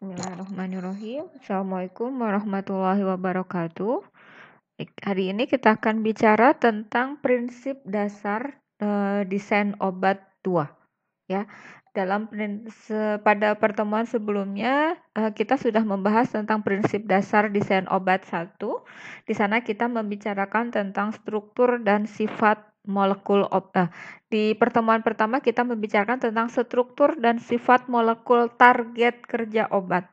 Bismillahirrahmanirrahim. Assalamualaikum warahmatullahi wabarakatuh. Hari ini kita akan bicara tentang prinsip dasar desain obat 2. Ya, pada pertemuan sebelumnya kita sudah membahas tentang prinsip dasar desain obat 1. Di sana kita membicarakan tentang struktur dan sifat molekul obat. Di pertemuan pertama kita membicarakan tentang struktur dan sifat molekul target kerja obat.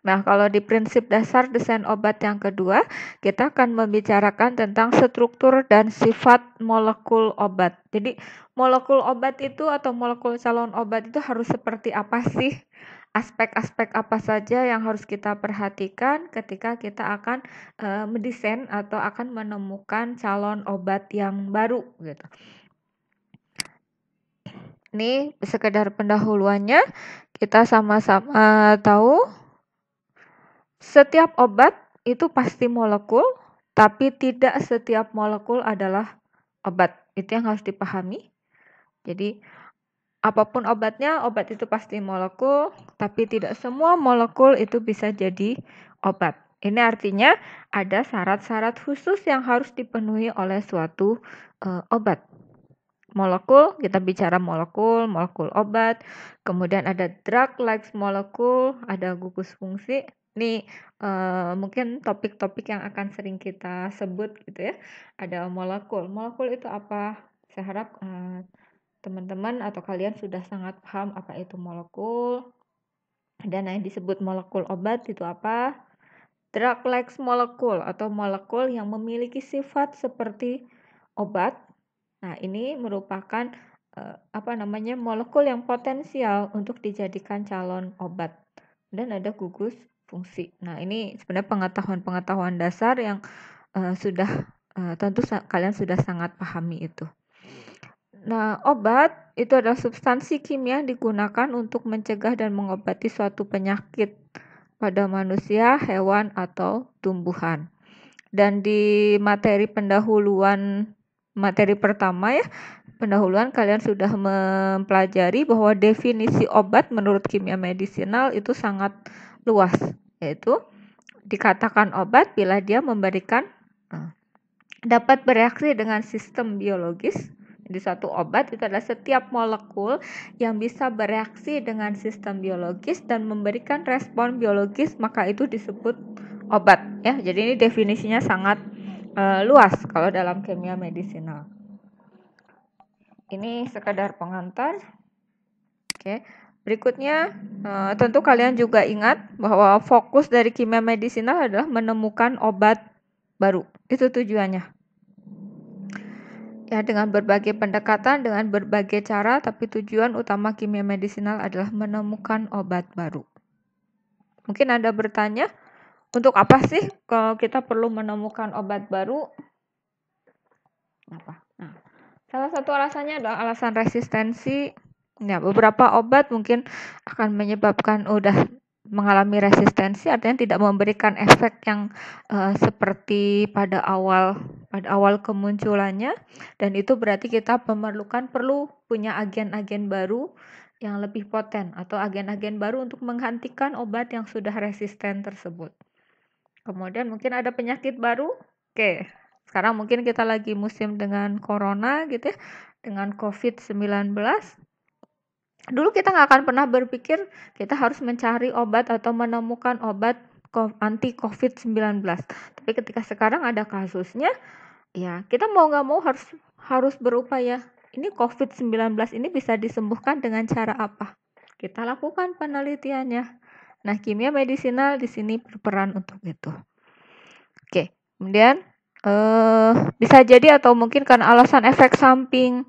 Nah, kalau di prinsip dasar desain obat yang kedua, kita akan membicarakan tentang struktur dan sifat molekul obat. Jadi, molekul obat itu atau molekul calon obat itu harus seperti apa sih? Aspek-aspek apa saja yang harus kita perhatikan ketika kita akan mendesain atau akan menemukan calon obat yang baru gitu. Ini sekedar pendahuluannya, kita sama-sama tahu setiap obat itu pasti molekul, tapi tidak setiap molekul adalah obat. Itu yang harus dipahami. Jadi, apapun obatnya, obat itu pasti molekul, tapi tidak semua molekul itu bisa jadi obat. Ini artinya ada syarat-syarat khusus yang harus dipenuhi oleh suatu obat. Molekul, kita bicara molekul obat, kemudian ada drug-like molekul, ada gugus fungsi. Ini mungkin topik-topik yang akan sering kita sebut gitu ya. Ada molekul itu apa? Saya harap teman-teman atau kalian sudah sangat paham apa itu molekul. Dan yang disebut molekul obat itu apa? Drug-like molekul atau molekul yang memiliki sifat seperti obat. Nah, ini merupakan molekul yang potensial untuk dijadikan calon obat. Dan ada gugus fungsi. Nah, ini sebenarnya pengetahuan-pengetahuan dasar yang tentu kalian sudah sangat pahami itu. Nah, obat itu adalah substansi kimia yang digunakan untuk mencegah dan mengobati suatu penyakit pada manusia, hewan, atau tumbuhan. Dan di materi pertama ya, pendahuluan kalian sudah mempelajari bahwa definisi obat menurut kimia medisinal itu sangat luas, yaitu dikatakan obat bila dia dapat bereaksi dengan sistem biologis. Jadi suatu obat itu adalah setiap molekul yang bisa bereaksi dengan sistem biologis dan memberikan respon biologis, maka itu disebut obat ya. Jadi ini definisinya sangat luas kalau dalam kimia medisinal. Ini sekadar pengantar. Oke. Berikutnya tentu kalian juga ingat bahwa fokus dari kimia medisinal adalah menemukan obat baru. Itu tujuannya. Ya, dengan berbagai pendekatan, dengan berbagai cara, tapi tujuan utama kimia medisinal adalah menemukan obat baru. Mungkin Anda bertanya, untuk apa sih kalau kita perlu menemukan obat baru? Apa? Nah, salah satu alasannya adalah alasan resistensi. Ya, beberapa obat mungkin akan menyebabkan mengalami resistensi, artinya tidak memberikan efek yang seperti pada awal kemunculannya, dan itu berarti kita perlu punya agen-agen baru yang lebih poten atau agen-agen baru untuk menggantikan obat yang sudah resisten tersebut. Kemudian mungkin ada penyakit baru. Oke, sekarang mungkin kita lagi musim dengan corona gitu ya, dengan COVID-19. Dulu kita nggak akan pernah berpikir kita harus mencari obat atau menemukan obat anti COVID-19. Tapi ketika sekarang ada kasusnya, ya kita mau nggak mau harus berupaya. Ini COVID-19 ini bisa disembuhkan dengan cara apa? Kita lakukan penelitiannya. Nah, kimia medisinal di sini berperan untuk itu. Oke, kemudian bisa jadi atau mungkin karena alasan efek samping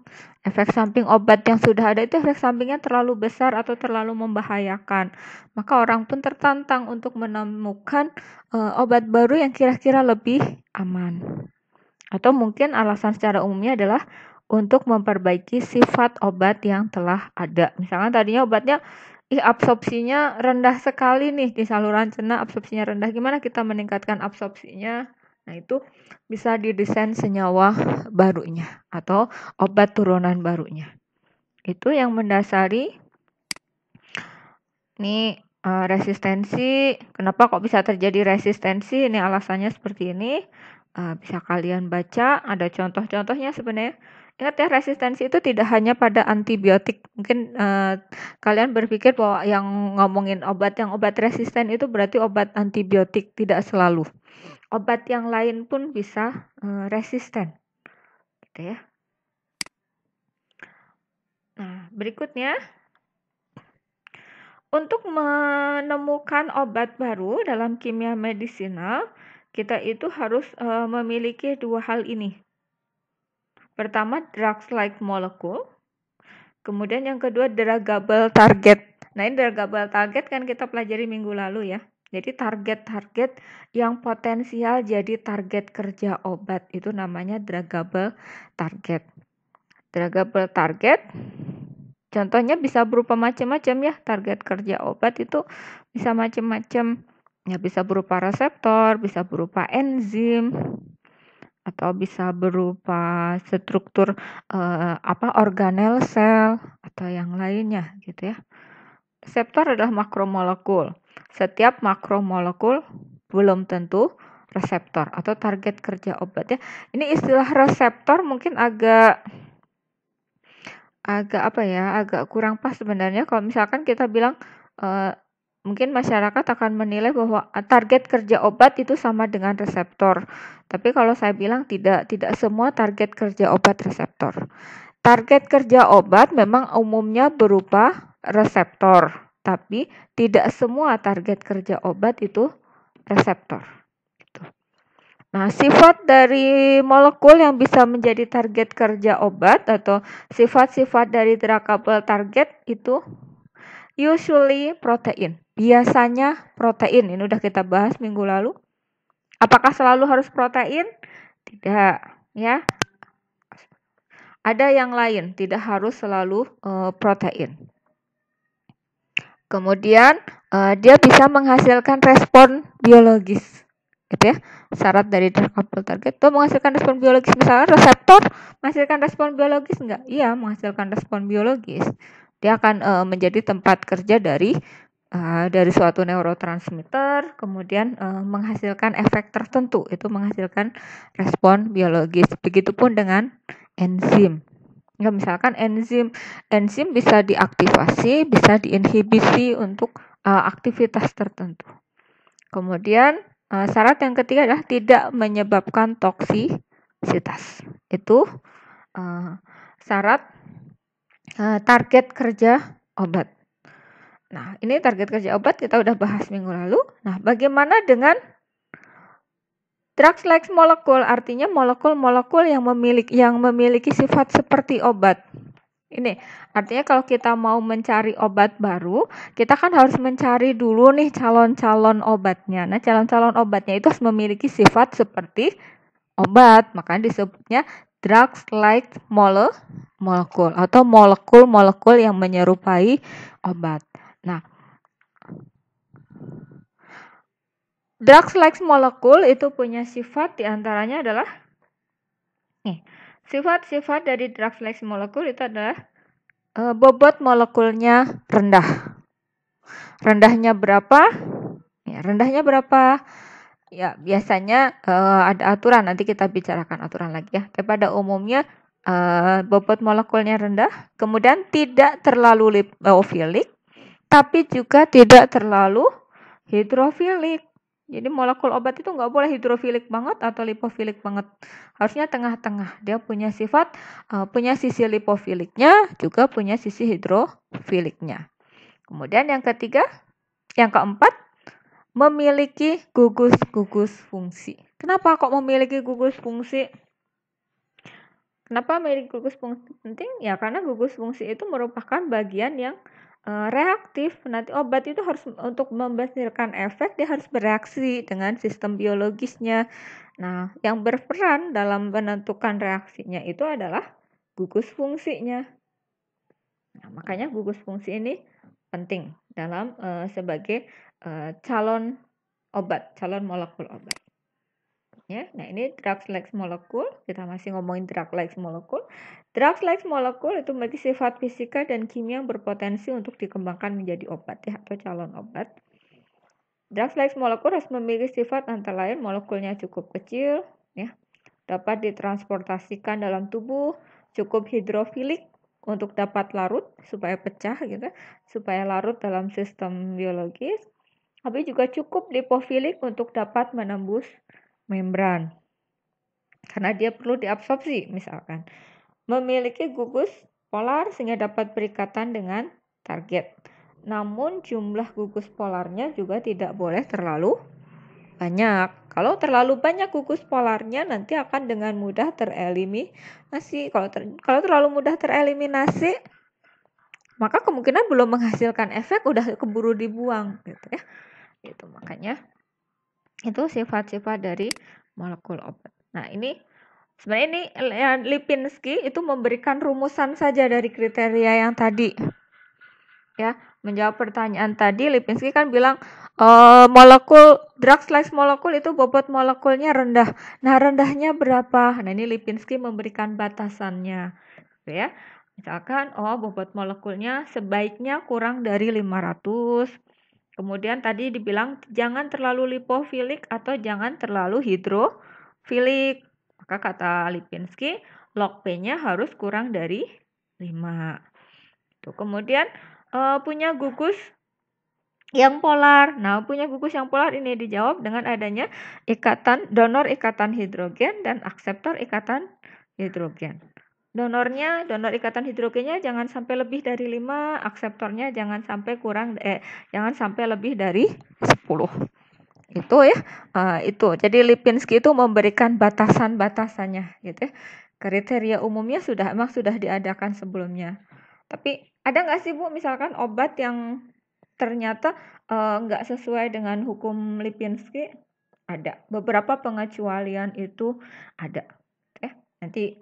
obat yang sudah ada itu efek sampingnya terlalu besar atau terlalu membahayakan. Maka orang pun tertantang untuk menemukan obat baru yang kira-kira lebih aman. Atau mungkin alasan secara umumnya adalah untuk memperbaiki sifat obat yang telah ada. Misalnya tadinya obatnya absorpsinya rendah sekali nih di saluran cerna, absorpsinya rendah. Gimana kita meningkatkan absorpsinya? Nah, itu bisa didesain senyawa barunya atau obat turunan barunya. Itu yang mendasari. Ini Resistensi, kenapa kok bisa terjadi resistensi? Ini alasannya seperti ini. Bisa kalian baca, ada contoh-contohnya sebenarnya. Ingat ya, resistensi itu tidak hanya pada antibiotik. Mungkin kalian berpikir bahwa yang ngomongin obat, yang obat resisten itu berarti obat antibiotik. Tidak selalu. Obat yang lain pun bisa resisten. Gitu ya. Nah, berikutnya. Untuk menemukan obat baru dalam kimia medisinal, kita itu harus memiliki dua hal ini. Pertama, drugs-like molecule. Kemudian yang kedua, druggable target. Nah, ini druggable target kan kita pelajari minggu lalu ya. Jadi target-target yang potensial jadi target kerja obat itu namanya druggable target. Druggable target contohnya bisa berupa macam-macam ya, target kerja obat itu bisa macam-macam. Ya bisa berupa reseptor, bisa berupa enzim, atau bisa berupa struktur organel sel atau yang lainnya gitu ya. Reseptor adalah makromolekul. Setiap makromolekul belum tentu reseptor atau target kerja obat ya. Ini istilah reseptor mungkin agak agak kurang pas sebenarnya kalau misalkan kita bilang mungkin masyarakat akan menilai bahwa target kerja obat itu sama dengan reseptor. Tapi kalau saya bilang tidak semua target kerja obat reseptor. Target kerja obat memang umumnya berupa reseptor, tapi tidak semua target kerja obat itu reseptor. Nah, sifat dari molekul yang bisa menjadi target kerja obat atau sifat-sifat dari druggable target itu usually protein. Biasanya protein. Ini udah kita bahas minggu lalu. Apakah selalu harus protein? Tidak, ya. Ada yang lain, tidak harus selalu protein. Kemudian dia bisa menghasilkan respon biologis. Gitu ya. Syarat dari druggable target itu menghasilkan respon biologis. Misalnya reseptor menghasilkan respon biologis enggak? Iya, menghasilkan respon biologis. Dia akan menjadi tempat kerja dari suatu neurotransmitter, kemudian menghasilkan efek tertentu, itu menghasilkan respon biologis. Begitupun dengan enzim. Ya, misalkan enzim bisa diaktifasi, bisa diinhibisi untuk aktivitas tertentu. Kemudian syarat yang ketiga adalah tidak menyebabkan toksisitas. Itu syarat target kerja obat. Nah, ini target kerja obat kita udah bahas minggu lalu. Nah, bagaimana dengan drugs-like molecule? Artinya molekul-molekul yang memiliki sifat seperti obat. Ini artinya kalau kita mau mencari obat baru, kita kan harus mencari dulu nih calon-calon obatnya. Nah, calon-calon obatnya itu harus memiliki sifat seperti obat, makanya disebutnya drugs-like molecule atau molekul-molekul yang menyerupai obat. Nah, drugs-like molecule itu punya sifat diantaranya adalah sifat-sifat dari drugs-like molecule itu adalah bobot molekulnya rendah. Rendahnya berapa? Ya, rendahnya berapa? Ya, biasanya ada aturan, nanti kita bicarakan aturan lagi ya. Tapi pada umumnya bobot molekulnya rendah, kemudian tidak terlalu lipofilik, tapi juga tidak terlalu hidrofilik. Jadi molekul obat itu nggak boleh hidrofilik banget atau lipofilik banget. Harusnya tengah-tengah. Dia punya sifat, punya sisi lipofiliknya, juga punya sisi hidrofiliknya. Kemudian yang keempat, memiliki gugus-gugus fungsi. Kenapa kok memiliki gugus fungsi? Kenapa memiliki gugus fungsi penting? Ya karena gugus fungsi itu merupakan bagian yang reaktif. Nanti obat itu harus untuk menghasilkan efek, dia harus bereaksi dengan sistem biologisnya. Nah, yang berperan dalam menentukan reaksinya itu adalah gugus fungsinya. Nah, makanya gugus fungsi ini penting dalam sebagai calon obat, calon molekul obat. Ya, nah ini drug-like molecule, kita masih ngomongin drug-like molecule. Drug-like molecule itu memiliki sifat fisika dan kimia yang berpotensi untuk dikembangkan menjadi obat ya, atau calon obat. Drug-like molecule harus memiliki sifat antara lain molekulnya cukup kecil, ya, dapat ditransportasikan dalam tubuh, cukup hidrofilik untuk dapat larut supaya pecah gitu, supaya larut dalam sistem biologis, tapi juga cukup lipofilik untuk dapat menembus membran. Karena dia perlu diabsorpsi misalkan. Memiliki gugus polar sehingga dapat berikatan dengan target. Namun jumlah gugus polarnya juga tidak boleh terlalu banyak. Kalau terlalu banyak gugus polarnya nanti akan dengan mudah tereliminasi. Kalau terlalu mudah tereliminasi, maka kemungkinan belum menghasilkan efek udah keburu dibuang gitu ya. Itu makanya itu sifat-sifat dari molekul obat. Nah, ini sebenarnya ini Lipinski itu memberikan rumusan saja dari kriteria yang tadi. Ya, menjawab pertanyaan tadi Lipinski kan bilang molekul drug-like molekul itu bobot molekulnya rendah. Nah, rendahnya berapa? Nah, ini Lipinski memberikan batasannya. Gitu ya. Misalkan bobot molekulnya sebaiknya kurang dari 500. Kemudian tadi dibilang jangan terlalu lipofilik atau jangan terlalu hidrofilik. Maka kata Lipinski, log P-nya harus kurang dari 5. Tuh, kemudian punya gugus yang polar. Nah, punya gugus yang polar ini dijawab dengan adanya donor ikatan hidrogen dan akseptor ikatan hidrogen. Donor ikatan hidrogennya jangan sampai lebih dari 5, akseptornya jangan sampai lebih dari 10. Itu ya. Itu. Jadi Lipinski itu memberikan batasan-batasannya gitu ya. Kriteria umumnya emang sudah diadakan sebelumnya. Tapi ada nggak sih Bu misalkan obat yang ternyata nggak sesuai dengan hukum Lipinski? Ada. Beberapa pengecualian itu ada. Nanti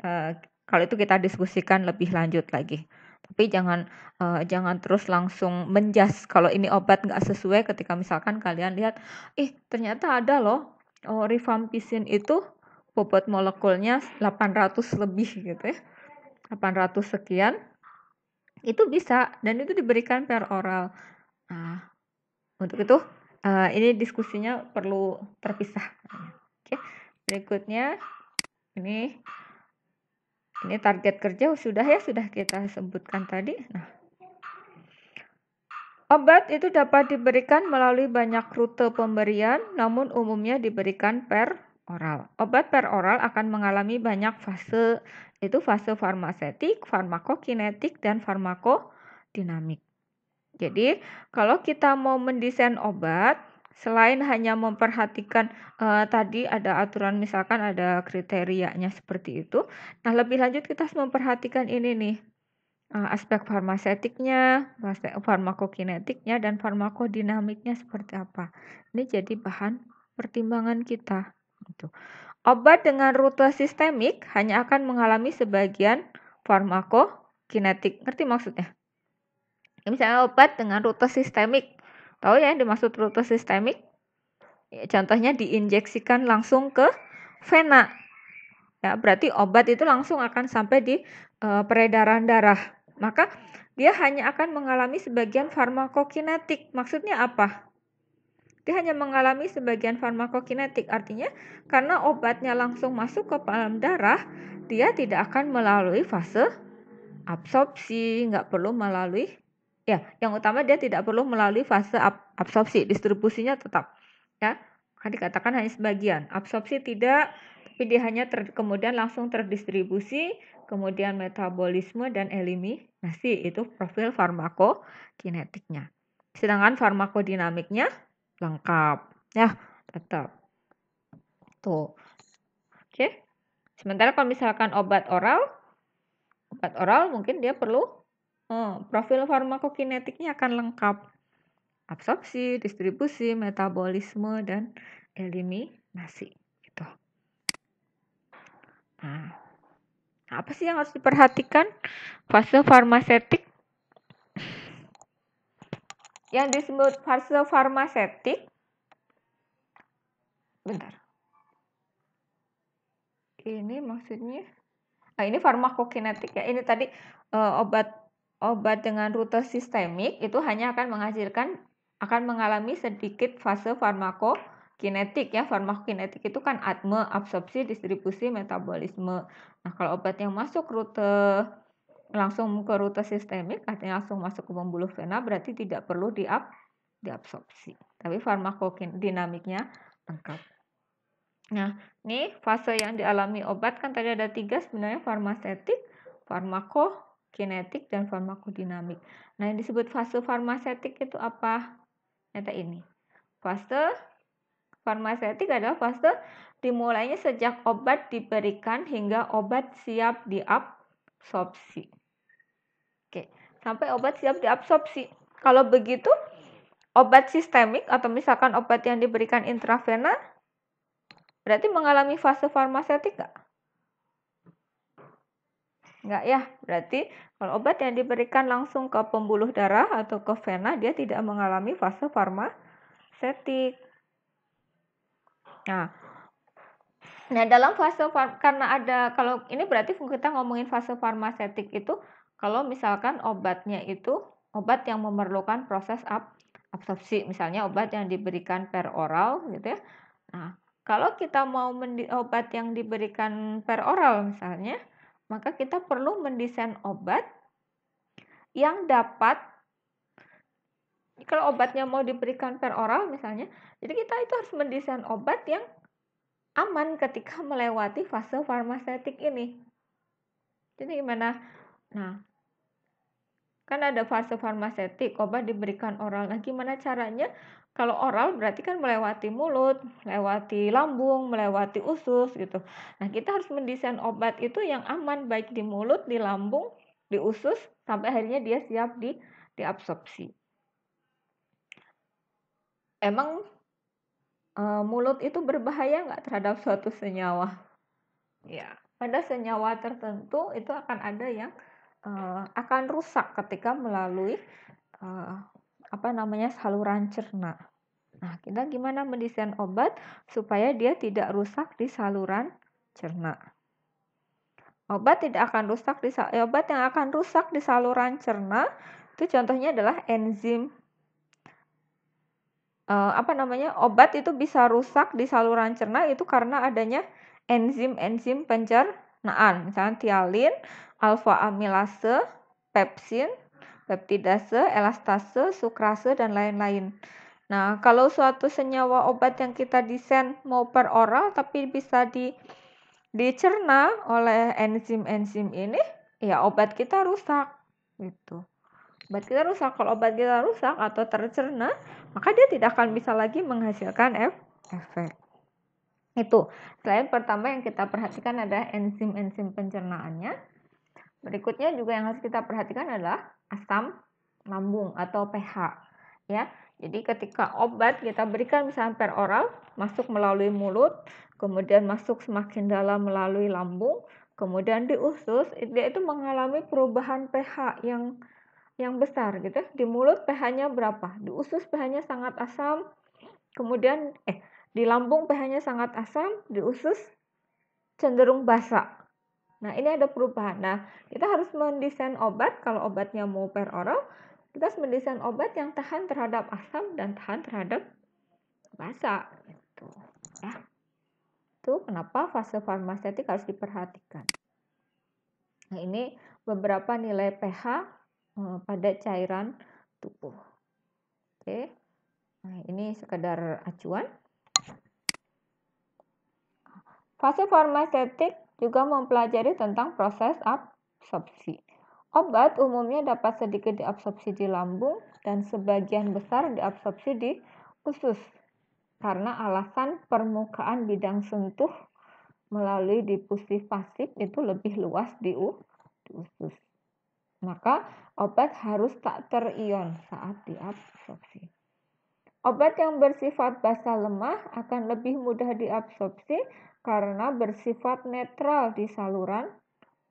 kalau itu kita diskusikan lebih lanjut lagi. Tapi jangan terus langsung menjas kalau ini obat nggak sesuai ketika misalkan kalian lihat, ternyata ada loh rifampicin itu bobot molekulnya 800 lebih gitu ya. 800 sekian. Itu bisa dan itu diberikan per oral. Nah, untuk itu ini diskusinya perlu terpisah. Oke. Berikutnya ini target kerja sudah kita sebutkan tadi. Nah, obat itu dapat diberikan melalui banyak rute pemberian, namun umumnya diberikan per oral. Obat per oral akan mengalami banyak fase, yaitu fase farmasetik, farmakokinetik, dan farmakodinamik. Jadi, kalau kita mau mendesain obat, selain hanya memperhatikan tadi ada aturan misalkan ada kriterianya seperti itu. Nah, lebih lanjut kita harus memperhatikan ini nih. Aspek farmasetiknya, aspek farmakokinetiknya dan farmakodinamiknya seperti apa. Ini jadi bahan pertimbangan kita gitu. Obat dengan rute sistemik hanya akan mengalami sebagian farmakokinetik. Ngerti maksudnya? Misalnya obat dengan rute sistemik. Tahu ya yang dimaksud rute sistemik? Ya, contohnya diinjeksikan langsung ke vena. Ya, berarti obat itu langsung akan sampai di peredaran darah. Maka dia hanya akan mengalami sebagian farmakokinetik. Maksudnya apa? Dia hanya mengalami sebagian farmakokinetik. Artinya karena obatnya langsung masuk ke dalam darah, dia tidak akan melalui fase absorpsi, nggak perlu melalui yang utama dia tidak perlu melalui fase absorpsi, distribusinya tetap. Ya, kan dikatakan hanya sebagian. Absorpsi tidak, tapi dia hanya kemudian langsung terdistribusi, kemudian metabolisme dan eliminasi, itu profil farmakokinetiknya. Sedangkan farmakodinamiknya lengkap. Ya, tetap. Tuh. Oke. Sementara kalau misalkan obat oral mungkin dia perlu profil farmakokinetiknya akan lengkap. Absorpsi, distribusi, metabolisme, dan eliminasi. Gitu. Nah, apa sih yang harus diperhatikan? Fase farmasetik. Yang disebut fase farmasetik. Bentar. Ini maksudnya, ini farmakokinetik ya. Ini tadi obat dengan rute sistemik itu hanya akan mengalami sedikit fase farmakokinetik ya. Farmakokinetik itu kan ADME, absorpsi, distribusi, metabolisme. Nah, kalau obat yang langsung ke rute sistemik, artinya langsung masuk ke pembuluh vena, berarti tidak perlu diabsorpsi. Tapi farmakodinamiknya lengkap. Nah, ini fase yang dialami obat kan tadi ada 3 sebenarnya, farmasetik, farmakokinetik, dan farmakodinamik. Nah, yang disebut fase farmasetik itu apa? Ternyata ini. Fase farmasetik adalah fase dimulainya sejak obat diberikan hingga obat siap diabsorpsi. Oke, sampai obat siap diabsorpsi. Kalau begitu, obat sistemik atau misalkan obat yang diberikan intravena berarti mengalami fase farmasetik nggak? Nggak ya, berarti kalau obat yang diberikan langsung ke pembuluh darah atau ke vena, dia tidak mengalami fase farmasetik. Nah, dalam fase karena ada, kalau ini berarti kita ngomongin fase farmasetik itu kalau misalkan obatnya itu obat yang memerlukan proses absorpsi, misalnya obat yang diberikan per oral gitu ya. Nah, kalau kita mau obat yang diberikan per oral misalnya, maka kita perlu mendesain obat yang dapat, kalau obatnya mau diberikan per oral misalnya, jadi kita itu harus mendesain obat yang aman ketika melewati fase farmasetik ini. Jadi gimana? Nah, kan ada fase farmasetik, obat diberikan oral. Nah, gimana caranya? Kalau oral berarti kan melewati mulut, melewati lambung, melewati usus gitu. Nah, kita harus mendesain obat itu yang aman baik di mulut, di lambung, di usus, sampai akhirnya dia siap diabsorpsi. Emang mulut itu berbahaya nggak terhadap suatu senyawa? Ya, pada senyawa tertentu itu akan ada yang akan rusak ketika melalui saluran cerna. Nah, kita gimana mendesain obat supaya dia tidak rusak di saluran cerna? Obat yang akan rusak di saluran cerna itu contohnya adalah enzim. Obat itu bisa rusak di saluran cerna itu karena adanya enzim-enzim pencernaan, misalnya tialin, alfa amilase, pepsin, peptidase, elastase, sukrase, dan lain-lain. Nah, kalau suatu senyawa obat yang kita desain mau per oral tapi bisa dicerna oleh enzim-enzim ini, ya obat kita rusak gitu. Obat kita rusak. Kalau obat kita rusak atau tercerna, maka dia tidak akan bisa lagi menghasilkan efek. Itu. Selain pertama yang kita perhatikan adalah enzim-enzim pencernaannya. Berikutnya juga yang harus kita perhatikan adalah asam lambung atau pH. Ya. Jadi ketika obat kita berikan misalnya per oral, masuk melalui mulut, kemudian masuk semakin dalam melalui lambung, kemudian di usus, dia itu mengalami perubahan pH yang besar gitu. Di mulut pH-nya berapa? Di usus pH-nya sangat asam. Kemudian di lambung pH-nya sangat asam, di usus cenderung basa. Nah, ini ada perubahan. Nah, kita harus mendesain obat, kalau obatnya mau per oral, kita harus mendesain obat yang tahan terhadap asam dan tahan terhadap basa. Gitu. Ya. Itu kenapa fase farmasetik harus diperhatikan. Nah, ini beberapa nilai pH pada cairan tubuh. Oke. Nah, ini sekedar acuan. Fase farmasetik juga mempelajari tentang proses absorpsi. Obat umumnya dapat sedikit diabsorpsi di lambung dan sebagian besar diabsorpsi di usus karena alasan permukaan bidang sentuh melalui difusi pasif itu lebih luas di usus. Maka obat harus tak terion saat diabsorpsi. Obat yang bersifat basa lemah akan lebih mudah diabsorpsi karena bersifat netral di saluran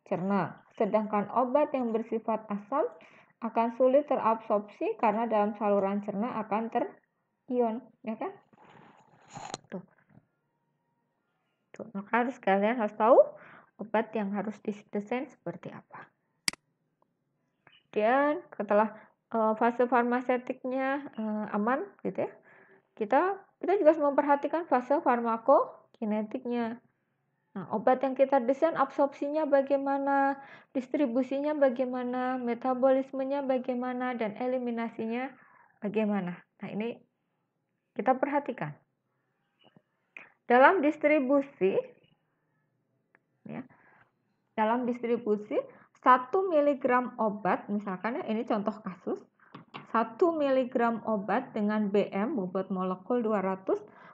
cerna. Sedangkan obat yang bersifat asam akan sulit terabsorpsi karena dalam saluran cerna akan terion, ya kan? Tuh. Gitu. Maka kalian harus tahu obat yang harus didesain seperti apa. Dan setelah fase farmaseutiknya aman gitu ya, kita juga harus memperhatikan fase farmakokinetiknya. Nah, obat yang kita desain absorpsinya bagaimana, distribusinya bagaimana, metabolismenya bagaimana, dan eliminasinya bagaimana. Nah, ini kita perhatikan. Dalam distribusi, ya, 1 mg obat, misalkan ya, ini contoh kasus, 1 mg obat dengan BM, bobot molekul 200,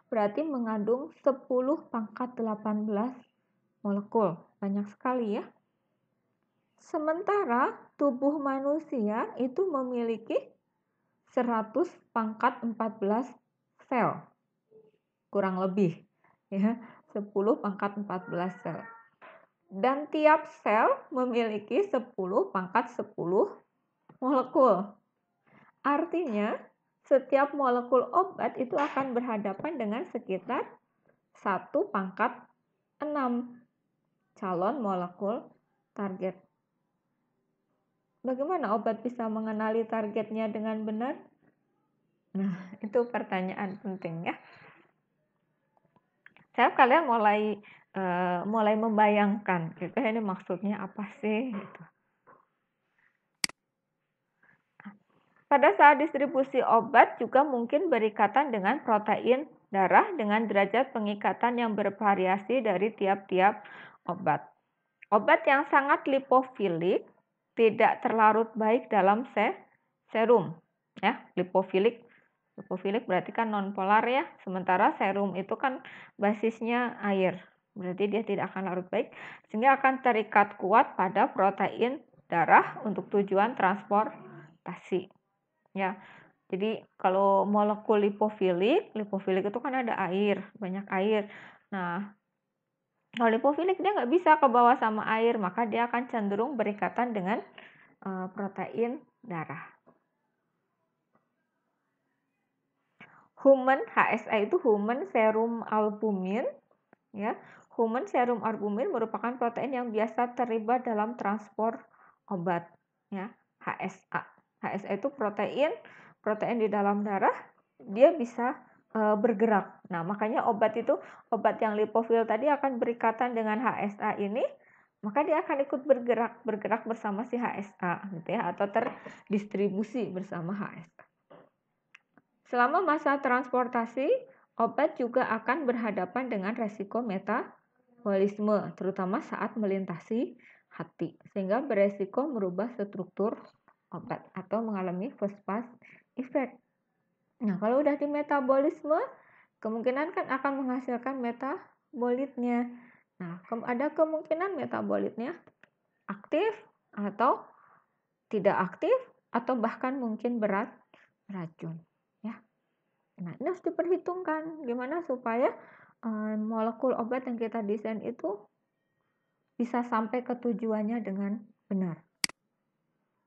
berarti mengandung 10⁻18 molekul. Banyak sekali ya. Sementara tubuh manusia itu memiliki 100⁻14 sel. Kurang lebih ya, 10⁻14 sel. Dan tiap sel memiliki 10⁻10 molekul. Artinya, setiap molekul obat itu akan berhadapan dengan sekitar 1/6 calon molekul target. Bagaimana obat bisa mengenali targetnya dengan benar? Nah, itu pertanyaan penting ya. Saya kalian mulai membayangkan gitu, ini maksudnya apa sih gitu. Pada saat distribusi obat juga mungkin berikatan dengan protein darah dengan derajat pengikatan yang bervariasi dari tiap-tiap obat. Obat yang sangat lipofilik tidak terlarut baik dalam serum. Ya, lipofilik berarti kan nonpolar ya. Sementara serum itu kan basisnya air. Berarti dia tidak akan larut baik sehingga akan terikat kuat pada protein darah untuk tujuan transportasi. Ya. Jadi kalau molekul lipofilik itu kan ada air, banyak air. Nah, kalau lipofilik dia nggak bisa ke bawah sama air, maka dia akan cenderung berikatan dengan protein darah. Human HSA itu human serum albumin, ya. Human serum albumin merupakan protein yang biasa terlibat dalam transport obat, ya. HSA. HSA itu protein di dalam darah, dia bisa bergerak. Nah, makanya obat yang lipofil tadi akan berikatan dengan HSA ini, maka dia akan ikut bergerak bersama si HSA gitu ya, atau terdistribusi bersama HSA. Selama masa transportasi, obat juga akan berhadapan dengan resiko metabolisme, terutama saat melintasi hati, sehingga beresiko merubah struktur obat atau mengalami first pass effect. Nah, kalau udah di metabolisme, kemungkinan kan akan menghasilkan metabolitnya. Nah, ada kemungkinan metabolitnya aktif atau tidak aktif atau bahkan mungkin berat racun. Ya. Nah, ini harus diperhitungkan gimana supaya molekul obat yang kita desain itu bisa sampai ke tujuannya dengan benar.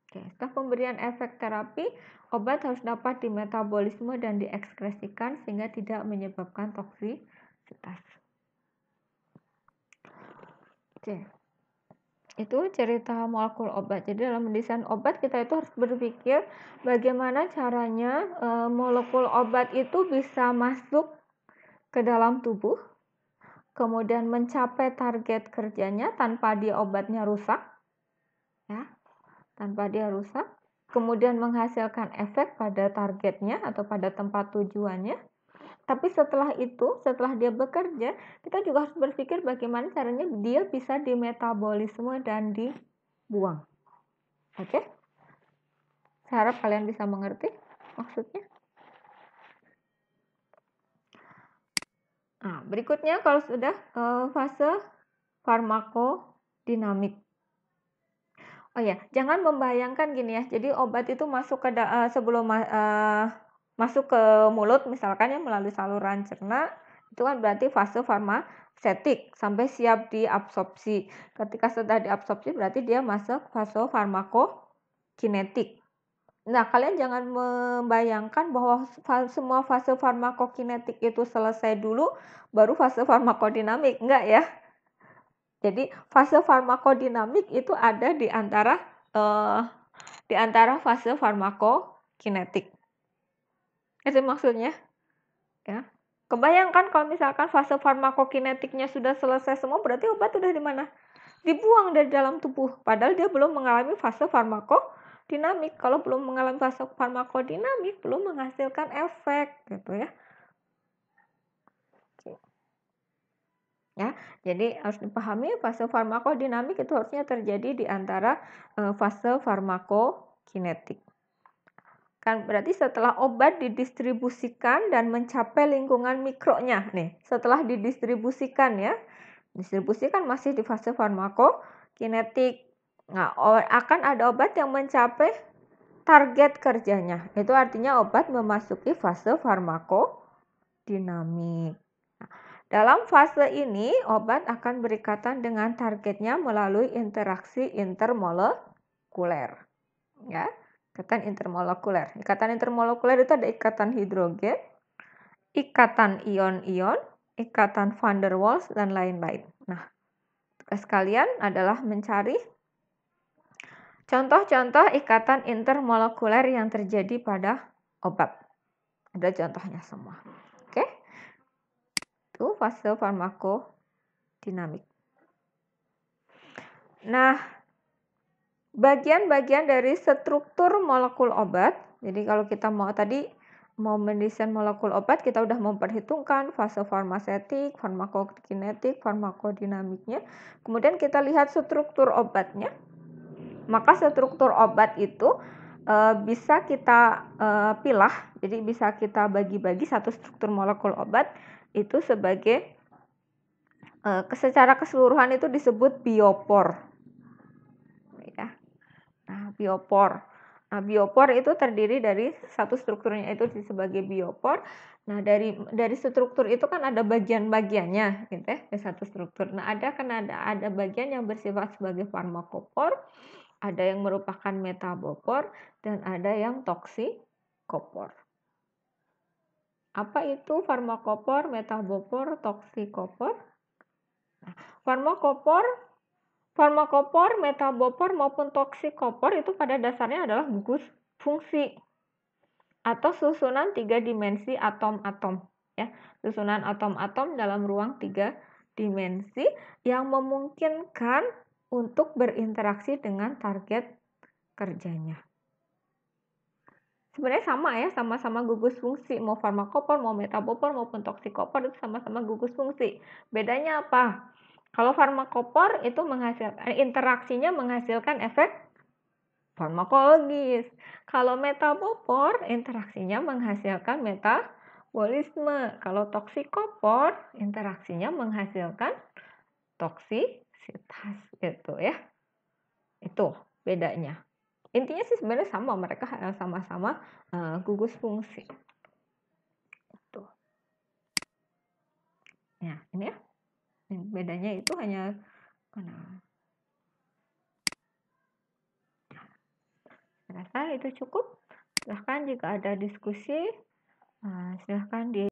Oke, setelah pemberian efek terapi, obat harus dapat dimetabolisme dan diekskresikan sehingga tidak menyebabkan toksisitas. Oke. Itu cerita molekul obat. Jadi dalam mendesain obat kita itu harus berpikir bagaimana caranya molekul obat itu bisa masuk ke dalam tubuh, kemudian mencapai target kerjanya tanpa dia obatnya rusak, ya, tanpa dia rusak, kemudian menghasilkan efek pada targetnya atau pada tempat tujuannya. Tapi setelah dia bekerja, kita juga harus berpikir bagaimana caranya dia bisa dimetabolisme dan dibuang. Oke? Saya harap kalian bisa mengerti maksudnya. Nah, berikutnya kalau sudah fase farmakodinamik. Oh ya, jangan membayangkan gini ya. Jadi obat itu masuk ke sebelum masuk ke mulut misalkan ya melalui saluran cerna, itu kan berarti fase farmaseutik sampai siap diabsorpsi. Ketika sudah diabsorpsi berarti dia masuk fase farmakokinetik. Nah, kalian jangan membayangkan bahwa semua fase farmakokinetik itu selesai dulu, baru fase farmakodinamik. Enggak ya. Jadi, fase farmakodinamik itu ada di antara fase farmakokinetik. Itu maksudnya. Ya. Kebayangkan kalau misalkan fase farmakokinetiknya sudah selesai semua, berarti obat udah di mana? Dibuang dari dalam tubuh. Padahal dia belum mengalami fase farmakodinamik. Kalau belum mengalami fase farmakodinamik, belum menghasilkan efek, gitu ya. Ya, jadi harus dipahami fase farmakodinamik itu harusnya terjadi di antara fase farmakokinetik. Kan berarti setelah obat didistribusikan dan mencapai lingkungan mikronya nih, setelah didistribusikan ya. Distribusikan masih di fase farmakokinetik. Nah, akan ada obat yang mencapai target kerjanya. Itu artinya obat memasuki fase farmakodinamik. Nah, dalam fase ini, obat akan berikatan dengan targetnya melalui interaksi intermolekuler. Ya, ikatan intermolekuler. Ikatan intermolekuler itu ada ikatan hidrogen, ikatan ion-ion, ikatan van der Waals, dan lain-lain. Nah, tugas kalian adalah mencari contoh-contoh ikatan intermolekuler yang terjadi pada obat. Ada contohnya semua. Oke? Itu fase farmakodinamik. Nah, bagian-bagian dari struktur molekul obat. Jadi kalau kita mau mendesain molekul obat, kita udah memperhitungkan fase farmasetik, farmakokinetik, farmakodinamiknya. Kemudian kita lihat struktur obatnya. Maka struktur obat itu bisa kita pilah. Jadi bisa kita bagi-bagi satu struktur molekul obat itu sebagai secara keseluruhan itu disebut biopor. Ya. Nah, biopor. Nah, biopor itu terdiri dari satu strukturnya itu sebagai biopor. Nah, dari struktur itu kan ada bagian-bagiannya, gitu ya, dari satu struktur. Nah, ada bagian yang bersifat sebagai farmakopor, ada yang merupakan metabopor, dan ada yang toksikopor. Apa itu farmakopor, metabopor, toksikopor? Nah, farmakopor, metabopor maupun toksikopor itu pada dasarnya adalah gugus fungsi atau susunan 3 dimensi atom-atom ya. Susunan atom-atom dalam ruang 3 dimensi yang memungkinkan untuk berinteraksi dengan target kerjanya. Sebenarnya sama ya, sama-sama gugus fungsi. Mau farmakopor, mau metabopor, maupun toksikopor itu sama-sama gugus fungsi. Bedanya apa? Kalau farmakopor itu interaksinya menghasilkan efek farmakologis. Kalau metabopor interaksinya menghasilkan metabolisme. Kalau toksikopor interaksinya menghasilkan toksisitas gitu ya. Itu bedanya. Intinya sih sebenarnya sama, mereka sama-sama gugus fungsi. Tuh. Ya, ini ya. Bedanya itu hanya saya rasa itu cukup. Silahkan jika ada diskusi, silahkan di